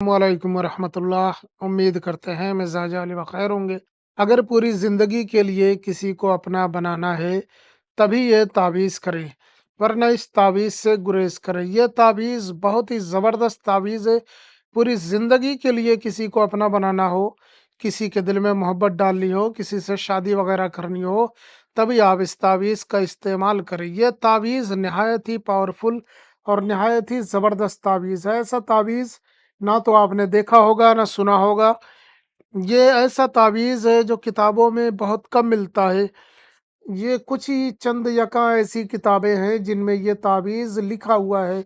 वालेकुम वरहमतुल्लाह। उम्मीद करते हैं मिजाज अली बखैर होंगे। अगर पूरी ज़िंदगी के लिए किसी को अपना बनाना है तभी ये तावीज़ करें, वरना इस तावीज़ से गुरेज करें। ये तावीज़ बहुत ही ज़बरदस्त तावीज़ है। पूरी ज़िंदगी के लिए किसी को अपना बनाना हो, किसी के दिल में मोहब्बत डालनी हो, किसी से शादी वगैरह करनी हो, तभी आप इस तावीज़ का इस्तेमाल करें। ये तावीज़ नहायत ही पावरफुल और नहायत ही ज़बरदस्त तावीज़ है। ऐसा तावीज़ ना तो आपने देखा होगा ना सुना होगा। ये ऐसा तावीज़ है जो किताबों में बहुत कम मिलता है। ये कुछ ही चंद यका ऐसी किताबें हैं जिनमें ये तावीज़ लिखा हुआ है,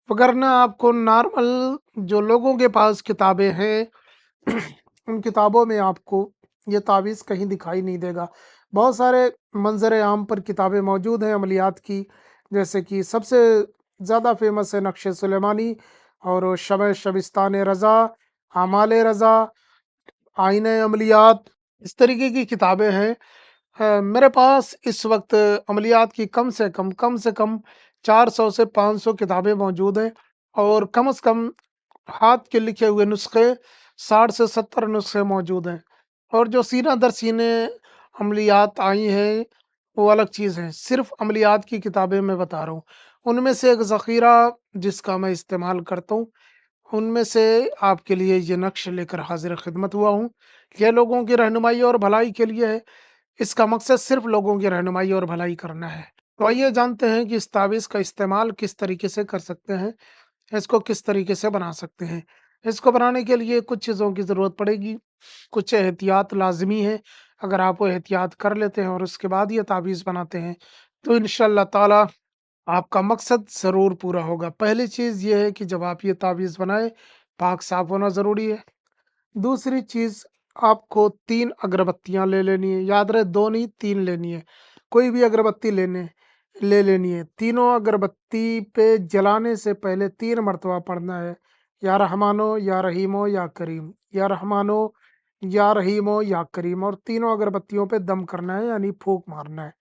वगरना आपको नॉर्मल जो लोगों के पास किताबें हैं उन किताबों में आपको ये तावीज़ कहीं दिखाई नहीं देगा। बहुत सारे मंजर आम पर किताबें मौजूद हैं अमलियात की, जैसे कि सबसे ज़्यादा फेमस है नक्श सुलेमानी और शब शबिस्तान रज़ा, आमाल रज़ा, आइन अमलियात, इस तरीके की किताबें हैं। मेरे पास इस वक्त अमलियात की कम से कम 400 से 500 किताबें मौजूद हैं और कम से कम हाथ के लिखे हुए नुस्खे 60 से 70 नुस्खे मौजूद हैं। और जो सीना दर सीने अमलियात आई हैं वो अलग चीज़ है। सिर्फ अमलियात की किताबें मैं बता रहा हूँ। उनमें से एक ज़ख़ीरा जिसका मैं इस्तेमाल करता हूँ, उनमें से आपके लिए ये नक्श लेकर हाज़िर ख़िदमत हुआ हूँ। ये लोगों की रहनुमाई और भलाई के लिए है। इसका मकसद सिर्फ लोगों की रहनुमाई और भलाई करना है। तो आइए जानते हैं कि इस तावीज़ का इस्तेमाल किस तरीके से कर सकते हैं, इसको किस तरीके से बना सकते हैं। इसको बनाने के लिए कुछ चीज़ों की ज़रूरत पड़ेगी, कुछ एहतियात लाज़मी है। अगर आप वो एहतियात कर लेते हैं और उसके बाद ये तावीज़ बनाते हैं, तो इंशाअल्लाह ताला आपका मकसद ज़रूर पूरा होगा। पहली चीज़ ये है कि जब आप ये तावीज़ बनाएँ, पाक साफ़ होना ज़रूरी है। दूसरी चीज़, आपको 3 अगरबत्तियाँ ले लेनी है। याद रहे 2 नहीं 3 लेनी है। कोई भी अगरबत्ती ले लेनी है। तीनों अगरबत्ती पे जलाने से पहले 3 मर्तबा पढ़ना है, या रहमानो या रहीमो या करीम, या रहमानो या रहीमो या करीम, और तीनों अगरबत्तियों पे दम करना है यानी फूँक मारना है।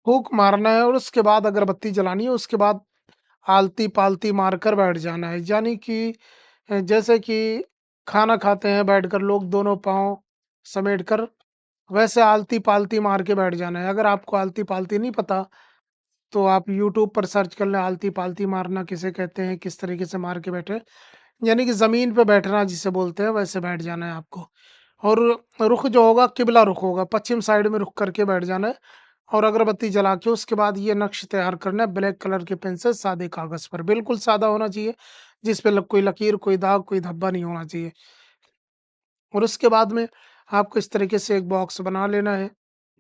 फूँक मारना है और उसके बाद अगरबत्ती जलानी है। उसके बाद आलती-पालती मारकर बैठ जाना है। यानी कि जैसे कि खाना खाते हैं बैठकर लोग दोनों पाँव समेटकर, वैसे आलती-पालती मार के बैठ जाना है। अगर आपको आलती-पालती नहीं पता, तो आप यूट्यूब पर सर्च कर लें आलती-पालती मारना किसे कहते हैं, किस तरीके से मार के बैठे। यानी कि ज़मीन पे बैठना जिसे बोलते हैं, वैसे बैठ जाना है आपको। और रुख जो होगा किबला रुख होगा, पश्चिम साइड में रुख करके बैठ जाना है। और अगरबत्ती जला के उसके बाद ये नक्श तैयार करना है ब्लैक कलर के पेन से सादे कागज़ पर। बिल्कुल सादा होना चाहिए, जिस पे कोई लकीर, कोई दाग, कोई धब्बा नहीं होना चाहिए। और उसके बाद में आपको इस तरीके से एक बॉक्स बना लेना है,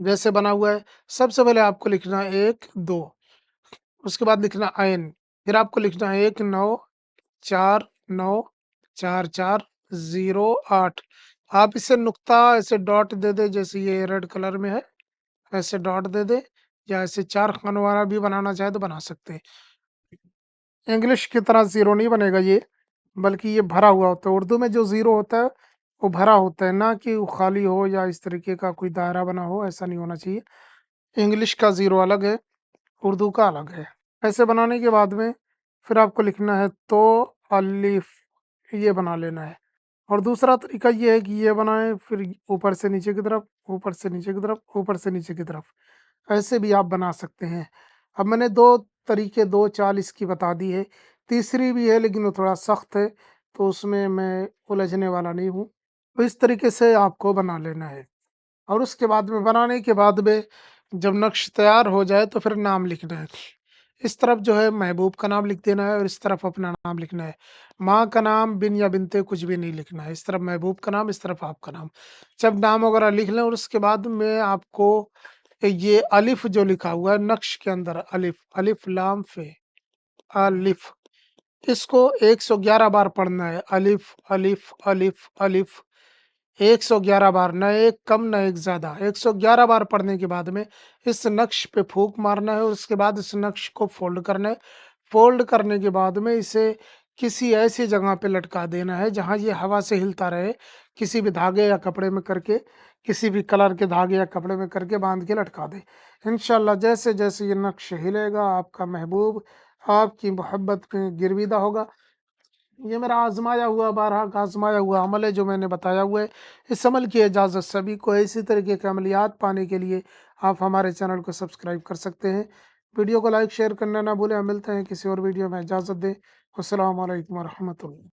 जैसे बना हुआ है। सबसे पहले आपको लिखना है 1, 2, उसके बाद लिखना ऐन, फिर आपको लिखना है 19494408। आप इसे नुक्ता ऐसे डॉट दे दें, जैसे ये रेड कलर में है, ऐसे डॉट दे दें, या ऐसे 4 खानों वाला भी बनाना चाहे तो बना सकते हैं। इंग्लिश की तरह ज़ीरो नहीं बनेगा ये, बल्कि ये भरा हुआ होता है। उर्दू में जो ज़ीरो होता है, वो भरा होता है, ना कि वो खाली हो या इस तरीके का कोई दायरा बना हो, ऐसा नहीं होना चाहिए। इंग्लिश का ज़ीरो अलग है, उर्दू का अलग है। ऐसे बनाने के बाद में फिर आपको लिखना है तो अलिफ, ये बना लेना है। और दूसरा तरीका ये है कि ये बनाएँ, फिर ऊपर से नीचे की तरफ, ऊपर से नीचे की तरफ, ऊपर से नीचे की तरफ, ऐसे भी आप बना सकते हैं। अब मैंने 2 तरीके 2 चाल इसकी बता दी है, तीसरी भी है लेकिन वो थोड़ा सख्त है, तो उसमें मैं उलझने वाला नहीं हूँ। तो इस तरीके से आपको बना लेना है। और उसके बाद में बनाने के बाद में जब नक्श तैयार हो जाए तो फिर नाम लिखना है। इस तरफ जो है महबूब का नाम लिख देना है और इस तरफ अपना नाम लिखना है। माँ का नाम, बिन या बिनते कुछ भी नहीं लिखना है। इस तरफ महबूब का नाम, इस तरफ आपका नाम। जब नाम वगैरह लिख लें और उसके बाद में आपको ये अलिफ जो लिखा हुआ है नक्श के अंदर, अलिफ, अलिफ लाम fe, अलिफ, इसको 111 बार पढ़ना है। अलिफ, अलिफ, अलिफ, अलिफ, 111 बार, ना एक कम ना एक ज़्यादा। 111 बार पढ़ने के बाद में इस नक्श पे फूँक मारना है और उसके बाद इस नक्श को फ़ोल्ड करना है। फ़ोल्ड करने के बाद में इसे किसी ऐसी जगह पे लटका देना है जहाँ ये हवा से हिलता रहे, किसी भी धागे या कपड़े में करके, किसी भी कलर के धागे या कपड़े में करके बाँध के लटका दें। इंशाअल्लाह जैसे-जैसे ये नक्श हिलेगा, आपका महबूब आपकी मोहब्बत में गिरविदा होगा। ये मेरा आज़माया हुआ, बारहा का आज़माया हुआ अमल है जो मैंने बताया हुआ है। इस अमल की इजाज़त सभी को है। इसी तरीके के अमलियात पाने के लिए आप हमारे चैनल को सब्सक्राइब कर सकते हैं। वीडियो को लाइक, शेयर करना ना भूलें। हम मिलते हैं किसी और वीडियो में, इजाज़त दें। अस्सलामु अलैकुम व रहमतुल्लाह।